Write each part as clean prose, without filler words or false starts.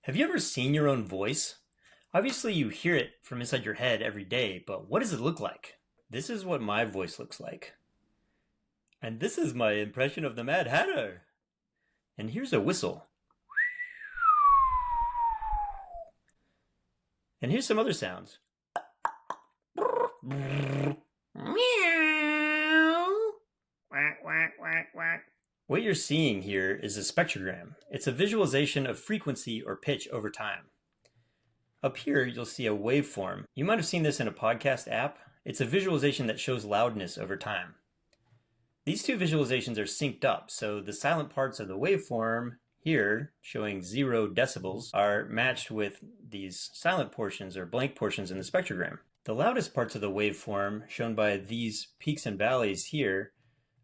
Have you ever seen your own voice? Obviously, you hear it from inside your head every day, but what does it look like? This is what my voice looks like. And this is my impression of the Mad Hatter. And here's a whistle. And here's some other sounds. Meow. Quack, quack, quack, quack. What you're seeing here is a spectrogram. It's a visualization of frequency or pitch over time. Up here, you'll see a waveform. You might have seen this in a podcast app. It's a visualization that shows loudness over time. These two visualizations are synced up, so the silent parts of the waveform here, showing 0 decibels, are matched with these silent portions or blank portions in the spectrogram. The loudest parts of the waveform, shown by these peaks and valleys here,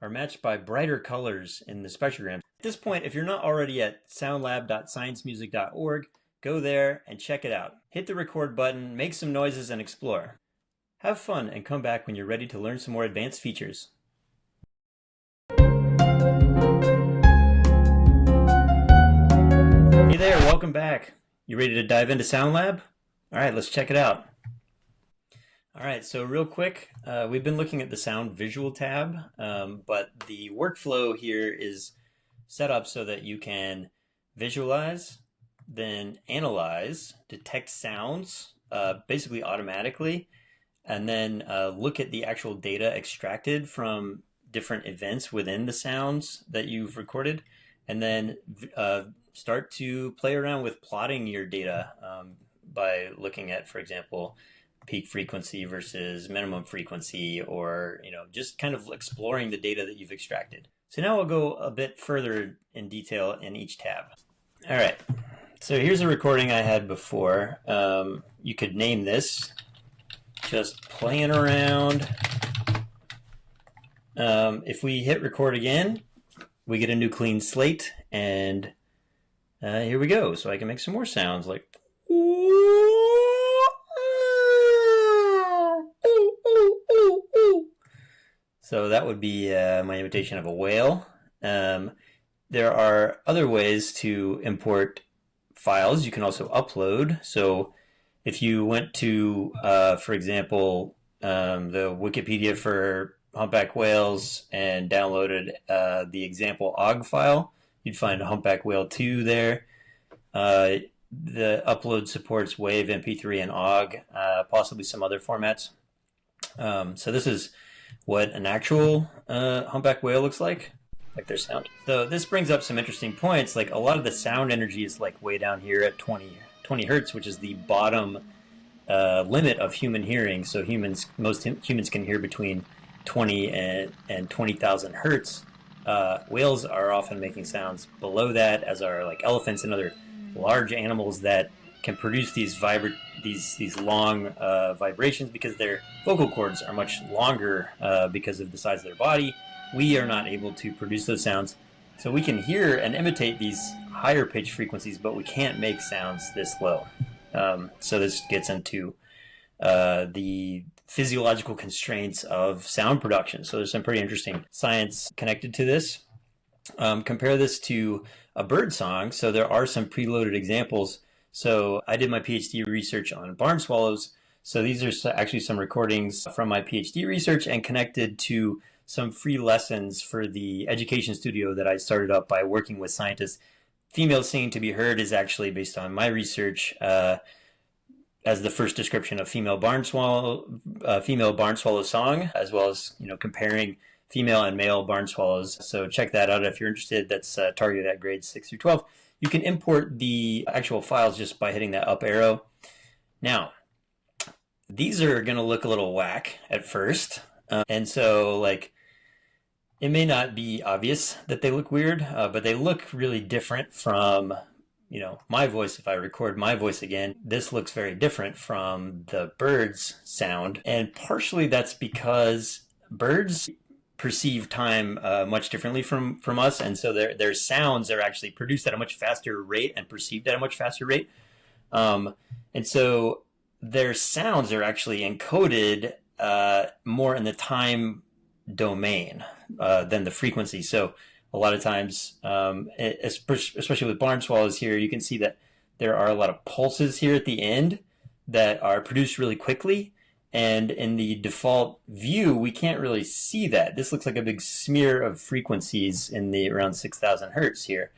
are matched by brighter colors in the spectrogram. At this point, if you're not already at soundlab.sciencemusic.org, go there and check it out. Hit the record button, make some noises, and explore. Have fun and come back when you're ready to learn some more advanced features. Hey there, welcome back. You ready to dive into SoundLab? All right, let's check it out. All right, so real quick, we've been looking at the sound visual tab, but the workflow here is set up so that you can visualize, then analyze, detect sounds basically automatically, and then look at the actual data extracted from different events within the sounds that you've recorded, and then start to play around with plotting your data by looking at, for example, peak frequency versus minimum frequency, or just kind of exploring the data that you've extracted. So now we'll go a bit further in detail in each tab. All right, so here's a recording I had before. You could name this just playing around. If we hit record again, we get a new clean slate, and here we go. So I can make some more sounds like so that would be my imitation of a whale. There are other ways to import files. You can also upload. So if you went to, for example, the Wikipedia for humpback whales and downloaded the example OGG file, you'd find a humpback whale 2 there. The upload supports WAV, MP3, and OGG, possibly some other formats. So this is what an actual humpback whale looks like their sound. So this brings up some interesting points. Like, a lot of the sound energy is like way down here at 20 hertz, which is the bottom limit of human hearing. So most humans can hear between 20 and 20,000 hertz. Whales are often making sounds below that, as are like elephants and other large animals that can produce these long vibrations because their vocal cords are much longer because of the size of their body. We are not able to produce those sounds, so we can hear and imitate these higher pitch frequencies, but we can't make sounds this low. So this gets into the physiological constraints of sound production. So there's some pretty interesting science connected to this. Compare this to a bird song. So there are some preloaded examples. So I did my PhD research on barn swallows. So these are actually some recordings from my PhD research and connected to some free lessons for the education studio that I started up by working with scientists. Female singing to be heard is actually based on my research as the first description of female barn swallow song, as well as comparing female and male barn swallows. So check that out if you're interested. That's targeted at grades 6 through 12. You can import the actual files just by hitting that up arrow. Now, these are going to look a little whack at first. And so, it may not be obvious that they look weird, but they look really different from, my voice. If I record my voice again, this looks very different from the bird's sound. And partially that's because birds perceive time much differently from us, and so their sounds are actually produced at a much faster rate and perceived at a much faster rate, and so their sounds are actually encoded more in the time domain than the frequency. So a lot of times, especially with barn swallows here, you can see that there are a lot of pulses here at the end that are produced really quickly. And in the default view, we can't really see that. This looks like a big smear of frequencies in the around 6,000 hertz here.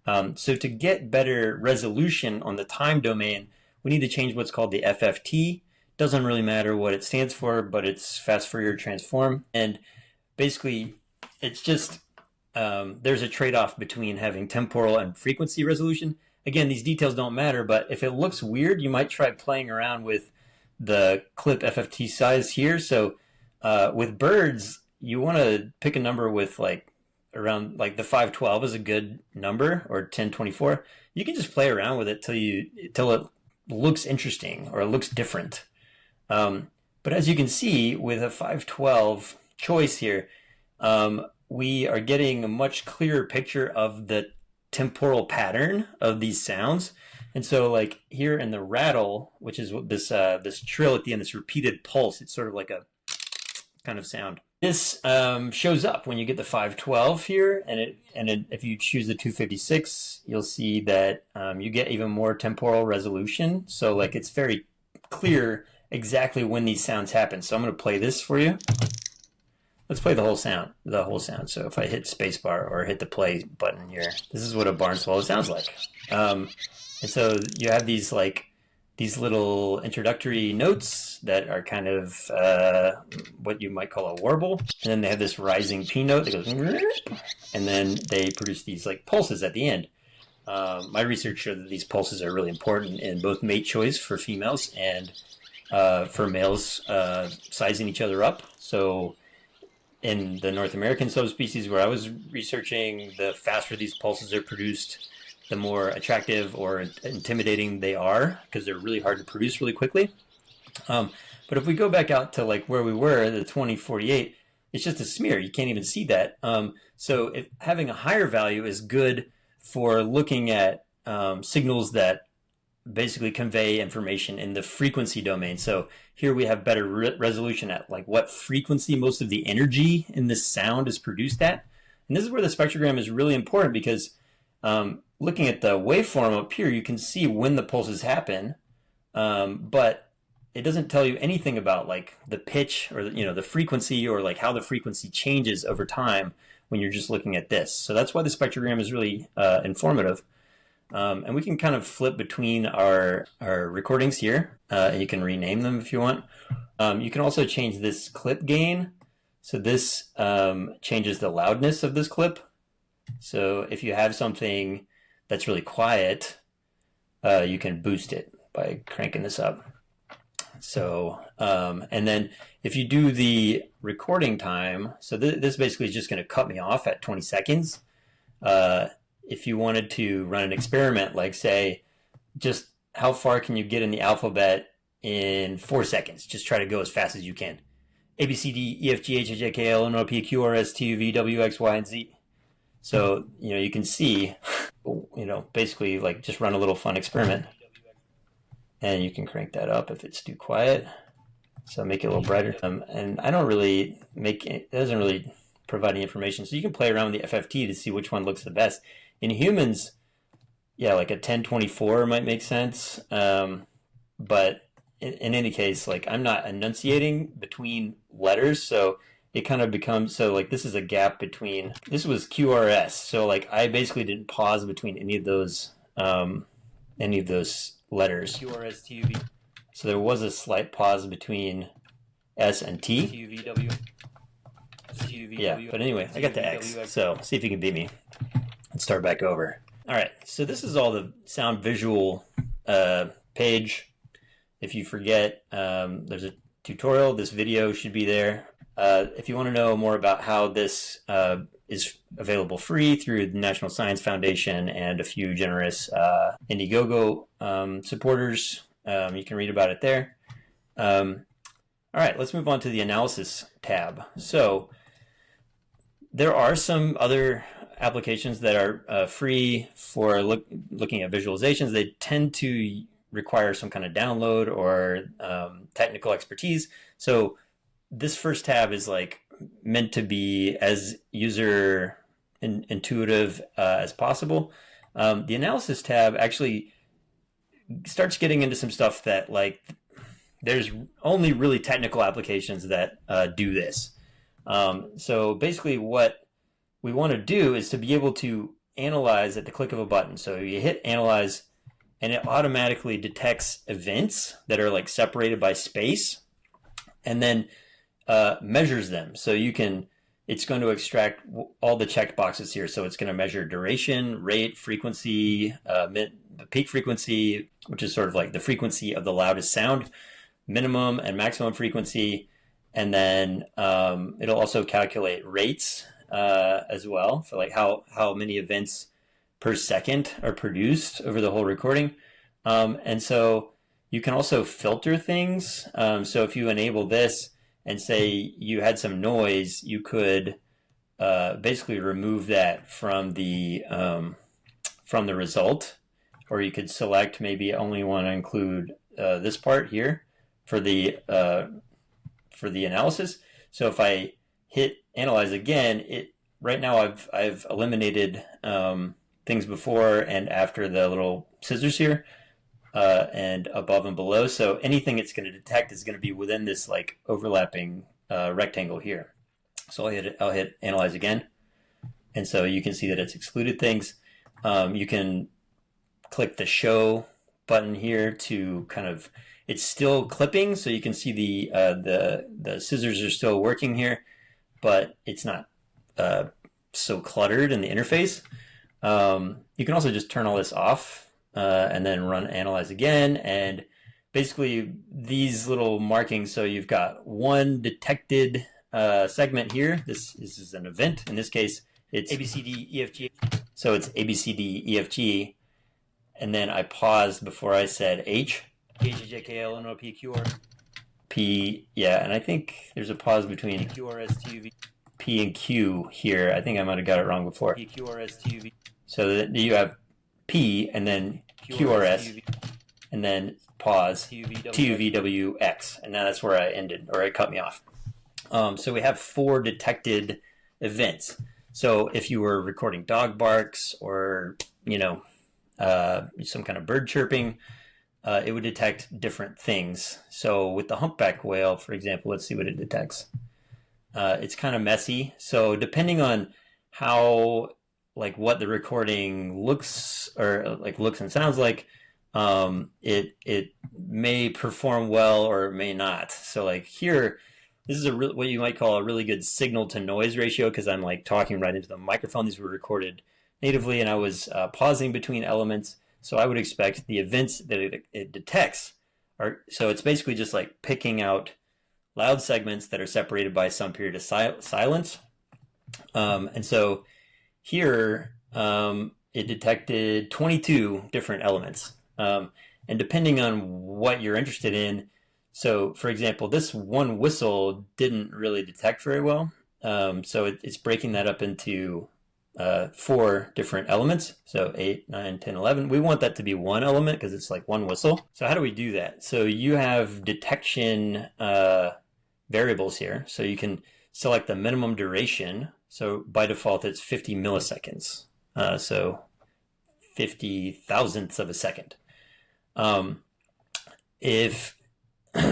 So to get better resolution on the time domain, we need to change what's called the FFT. Doesn't really matter what it stands for, but it's fast Fourier transform. And basically, it's just, there's a trade-off between having temporal and frequency resolution. Again, these details don't matter, but if it looks weird, you might try playing around with the clip FFT size here. So with birds, you want to pick a number with like around like the 512 is a good number, or 1024. You can just play around with it till it looks interesting or it looks different. But as you can see with a 512 choice here, we are getting a much clearer picture of the temporal pattern of these sounds. And so like here in the rattle, which is what this trill at the end, this repeated pulse, it's sort of like a kind of sound. This shows up when you get the 512 here, and if you choose the 256, you'll see that you get even more temporal resolution. So like it's very clear exactly when these sounds happen. So I'm going to play this for you. Let's play the whole sound. So if I hit spacebar or hit the play button here, this is what a barn swallow sounds like. And so you have these little introductory notes that are kind of what you might call a warble. And then they have this rising P note that goes, and then they produce these like pulses at the end. My research showed that these pulses are really important in both mate choice for females and for males sizing each other up. So in the North American subspecies where I was researching, the faster these pulses are produced, the more attractive or intimidating they are, because they're really hard to produce really quickly. But if we go back out to like where we were, the 2048, it's just a smear. You can't even see that. So if having a higher value is good for looking at signals that basically convey information in the frequency domain. So here we have better resolution at like what frequency most of the energy in this sound is produced at. And this is where the spectrogram is really important, because looking at the waveform up here, you can see when the pulses happen, but it doesn't tell you anything about like the pitch or the frequency, or like how the frequency changes over time when you're just looking at this. So that's why the spectrogram is really informative. And we can kind of flip between our recordings here, and you can rename them if you want. You can also change this clip gain. So this changes the loudness of this clip. So if you have something that's really quiet, you can boost it by cranking this up. So, and then if you do the recording time, so this basically is just going to cut me off at 20 seconds. If you wanted to run an experiment, like say, just how far can you get in the alphabet in 4 seconds? Just try to go as fast as you can. A, B, C, D, E, F, G, H, I, J, K, L, M, N, O, P, Q, R, S, T, U, V, W, X, Y, and Z. So, you can see, basically like just run a little fun experiment. And you can crank that up if it's too quiet. So make it a little brighter. And I don't really it doesn't really provide any information. So you can play around with the FFT to see which one looks the best. In humans, yeah, like a 1024 might make sense. But in any case, like I'm not enunciating between letters, so it kind of becomes, so like this is a gap between, this was QRS, so like I basically didn't pause between any of those letters. QRS, TUV. So there was a slight pause between S and T. TUVW. Yeah, but anyway, I got the X, so see if you can beat me. Let's start back over. All right, so this is all the sound visual page. If you forget, there's a tutorial. This video should be there. If you want to know more about how this is available free through the National Science Foundation and a few generous Indiegogo supporters, you can read about it there. All right, let's move on to the analysis tab. So there are some other applications that are free for looking at visualizations. They tend to require some kind of download or technical expertise. So this first tab is like meant to be as user intuitive as possible. The analysis tab actually starts getting into some stuff that like there's only really technical applications that do this. So basically what we want to do is to be able to analyze at the click of a button. So you hit analyze and it automatically detects events that are like separated by space and then measures them. So it's going to extract all the checked boxes here. So it's going to measure duration, rate, frequency, peak frequency, which is sort of like the frequency of the loudest sound, minimum and maximum frequency. And then it'll also calculate rates as well for like how many events per second are produced over the whole recording. And so you can also filter things. So if you enable this and say you had some noise, you could basically remove that from the result, or you could select maybe only want to include this part here for the analysis. So if I hit analyze again, right now I've eliminated things before and after the little scissors here, and above and below. So anything it's going to detect is going to be within this like overlapping rectangle here. So I'll hit analyze again, and so you can see that it's excluded things. You can click the show button here to kind of, it's still clipping, so you can see the scissors are still working here, but it's not so cluttered in the interface. You can also just turn all this off and then run analyze again, and basically these little markings, so you've got one detected segment here. This is an event. In this case, it's ABCDEFG. So it's ABCDEFG, and then I paused before I said H. P, yeah, and I think there's a pause between P and Q here. I think I might have got it wrong before. So that you have P and then QRS and then pause TUVWX, and now that's where I ended, or it cut me off. So we have 4 detected events. So if you were recording dog barks or some kind of bird chirping, it would detect different things. So with the humpback whale, for example, let's see what it detects. It's kind of messy. So depending on how, like, what the recording looks and sounds like, it may perform well or it may not. So like here, this is what you might call a really good signal to noise ratio, because I'm like talking right into the microphone. These were recorded natively, and I was pausing between elements. So I would expect the events that it detects so it's basically just like picking out loud segments that are separated by some period of silence. And so here it detected 22 different elements. And depending on what you're interested in, so for example, this one whistle didn't really detect very well. So it's breaking that up into 4 different elements. So 8, 9, 10, 11. We want that to be one element because it's like one whistle. So how do we do that? So you have detection variables here. So you can select the minimum duration. So by default, it's 50 milliseconds. So 50 thousandths of a second.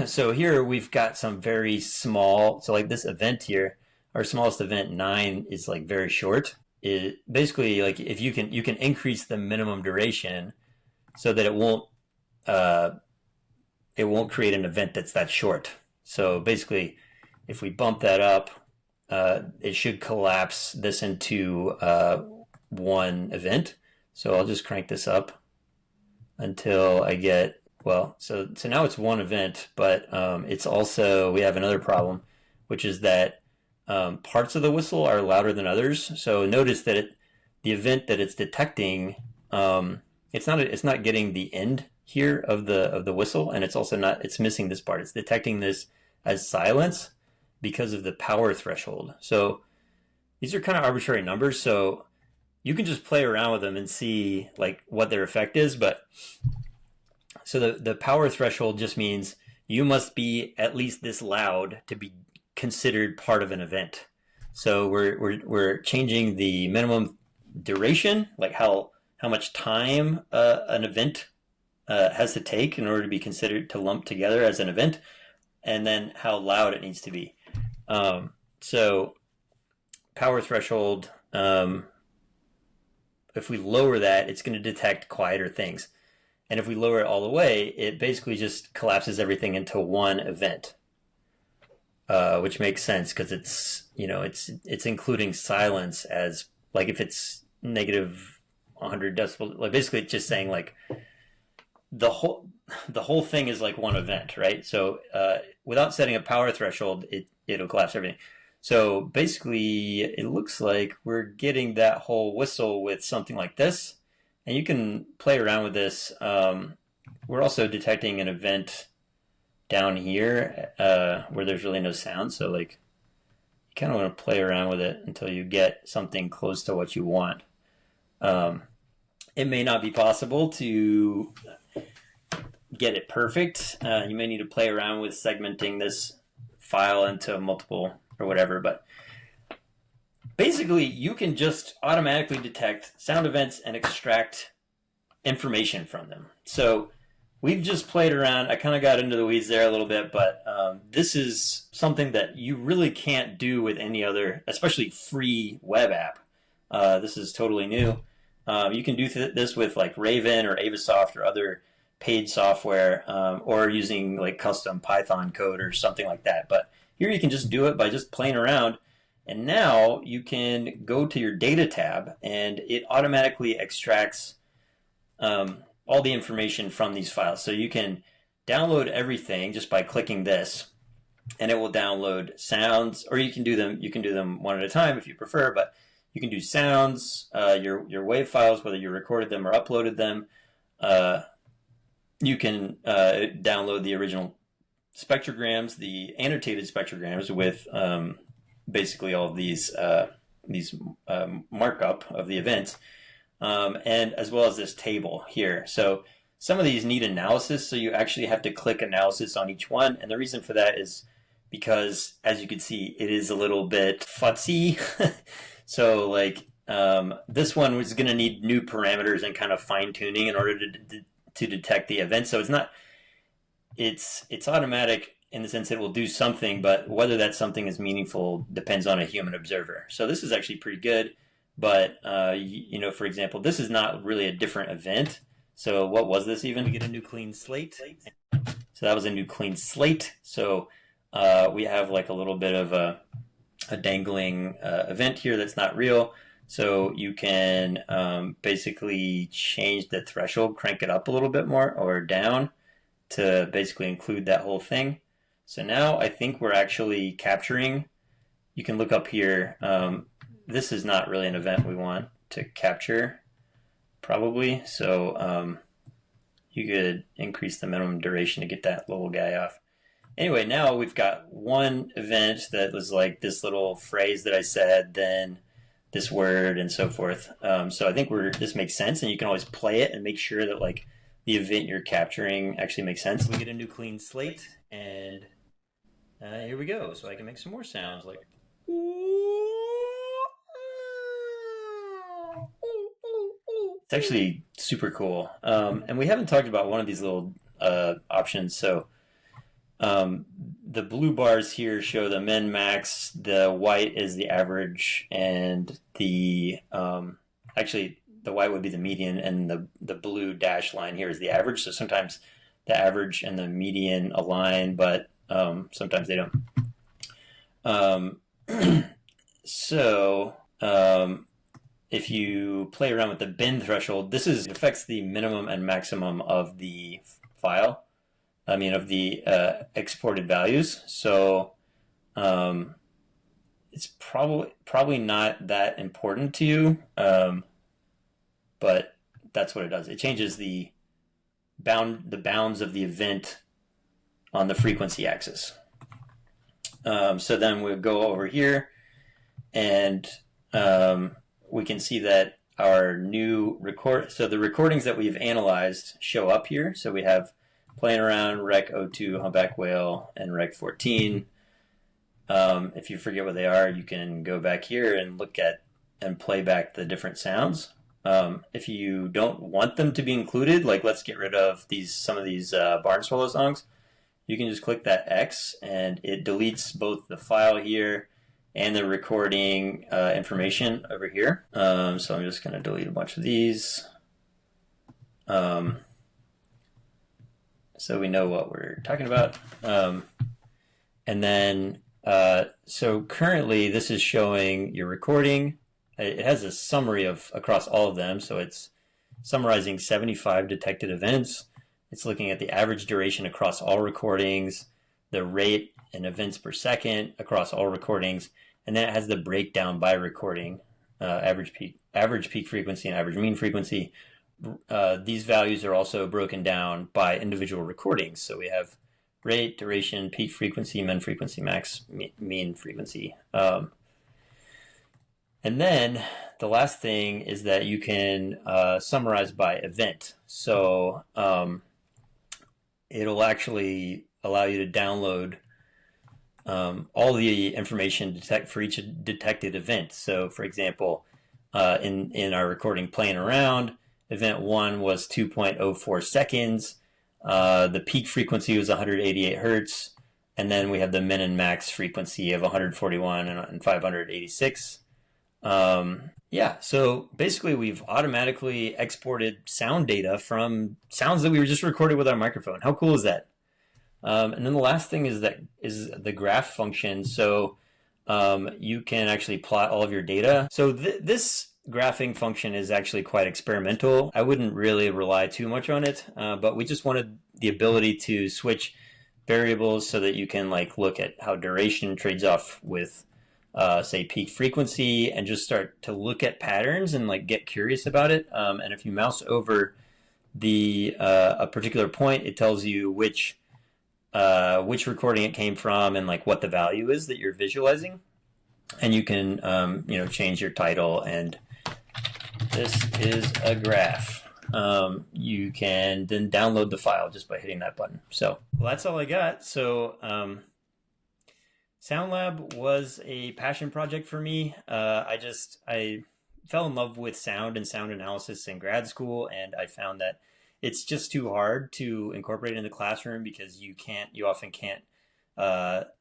So here we've got some very small, so like this event here, our smallest event 9 is like very short. It basically, like, if you can increase the minimum duration so that it won't create an event that's that short. So basically, if we bump that up, it should collapse this into one event. So I'll just crank this up until I get, well, so now it's one event, but it's also, we have another problem, which is that parts of the whistle are louder than others. So notice that the event that it's detecting, it's not getting the end here of the whistle, and it's also not, it's missing this part. It's detecting this as silence because of the power threshold. So these are kind of arbitrary numbers, so you can just play around with them and see like what their effect is. But so the power threshold just means you must be at least this loud to be considered part of an event. So we're changing the minimum duration, like how much time an event has to take in order to be considered to lump together as an event, and then how loud it needs to be. So power threshold, if we lower that, it's going to detect quieter things. And if we lower it all the way, it basically just collapses everything into one event, which makes sense because it's, you know, it's including silence as, like, if it's negative 100 decibels, like basically it's just saying like the whole thing is like one event, right? So without setting a power threshold, it'll collapse everything. So basically, it looks like we're getting that whole whistle with something like this. And you can play around with this. We're also detecting an event down here where there's really no sound. So like, you kind of want to play around with it until you get something close to what you want. It may not be possible to get it perfect. You may need to play around with segmenting this file into multiple or whatever, but basically you can just automatically detect sound events and extract information from them. So we've just played around. I kind of got into the weeds there a little bit, but this is something that you really can't do with any other, especially free web app. This is totally new. You can do this with like Raven or Avisoft or other paid software, or using like custom Python code or something like that. But here you can just do it by just playing around. And now you can go to your data tab and it automatically extracts all the information from these files. So you can download everything just by clicking this, and it will download sounds, or you can do them one at a time if you prefer, but you can do sounds, your WAV files, whether you recorded them or uploaded them. You can download the original spectrograms, the annotated spectrograms with basically all of these markup of the events, and as well as this table here. So some of these need analysis, so you actually have to click analysis on each one, and the reason for that is because, as you can see, it is a little bit futzy. So like this one was going to need new parameters and kind of fine tuning in order to detect the event. So it's automatic in the sense it will do something, but whether that something is meaningful depends on a human observer. So this is actually pretty good, but you know, for example, this is not really a different event. So what was this even? We get a new clean slate. So that was a new clean slate. So we have like a little bit of a dangling event here that's not real. So you can basically change the threshold, crank it up a little bit more or down to basically include that whole thing. So now I think we're actually capturing. You can look up here. This is not really an event we want to capture, probably. So you could increase the minimum duration to get that little guy off. Anyway, now we've got one event that was like this little phrase that I said, then this word and so forth. So I think this makes sense, and you can always play it and make sure that like the event you're capturing actually makes sense. We get a new clean slate, and here we go. So I can make some more sounds like. It's actually super cool. And we haven't talked about one of these little options. So the blue bars here show the min, max. The white is the average, and the actually the white would be the median, and the blue dash line here is the average. So sometimes the average and the median align, but sometimes they don't. So if you play around with the bin threshold, this affects the minimum and maximum of the file. I mean, of the exported values. So it's probably not that important to you, but that's what it does. It changes the bounds of the event on the frequency axis. So then we'll go over here, and we can see that our new so the recordings that we've analyzed show up here. So we have Playing Around, Rec 02, Humpback Whale, and Rec 14. If you forget what they are, you can go back here and look at and play back the different sounds. If you don't want them to be included, like let's get rid of some of these barn swallow songs, you can just click that X and it deletes both the file here and the recording information over here. So I'm just going to delete a bunch of these. So we know what we're talking about. And then, so currently this is showing your recording. It has a summary of across all of them. So it's summarizing 75 detected events. It's looking at the average duration across all recordings, the rate and events per second across all recordings, and then it has the breakdown by recording, average peak frequency and average mean frequency. These values are also broken down by individual recordings. So we have rate, duration, peak frequency, min frequency, max mean frequency. And then the last thing is that you can summarize by event. So it'll actually allow you to download all the information for each detected event. So for example, in our recording playing around, event 1 was 2.04 seconds. The peak frequency was 188 hertz. And then we have the min and max frequency of 141 and 586. Yeah, so basically we've automatically exported sound data from sounds that we were just recorded with our microphone. How cool is that? And then the last thing is the graph function. So you can actually plot all of your data. So this graphing function is actually quite experimental. I wouldn't really rely too much on it, but we just wanted the ability to switch variables so that you can like look at how duration trades off with say peak frequency and just start to look at patterns and like get curious about it. And if you mouse over a particular point, it tells you which recording it came from and like what the value is that you're visualizing. And you can change your title, and this is a graph. You can then download the file just by hitting that button. So that's all I got. So SoundLab was a passion project for me. I fell in love with sound and sound analysis in grad school, and I found that it's just too hard to incorporate in the classroom because you often can't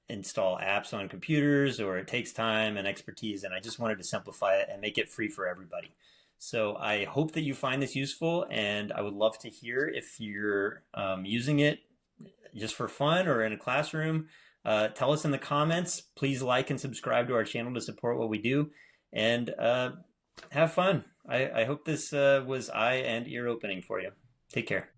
install apps on computers, or it takes time and expertise, and I just wanted to simplify it and make it free for everybody. So I hope that you find this useful, and I would love to hear if you're using it just for fun or in a classroom. Tell us in the comments. Please like and subscribe to our channel to support what we do, and have fun. I hope this was eye and ear opening for you. Take care.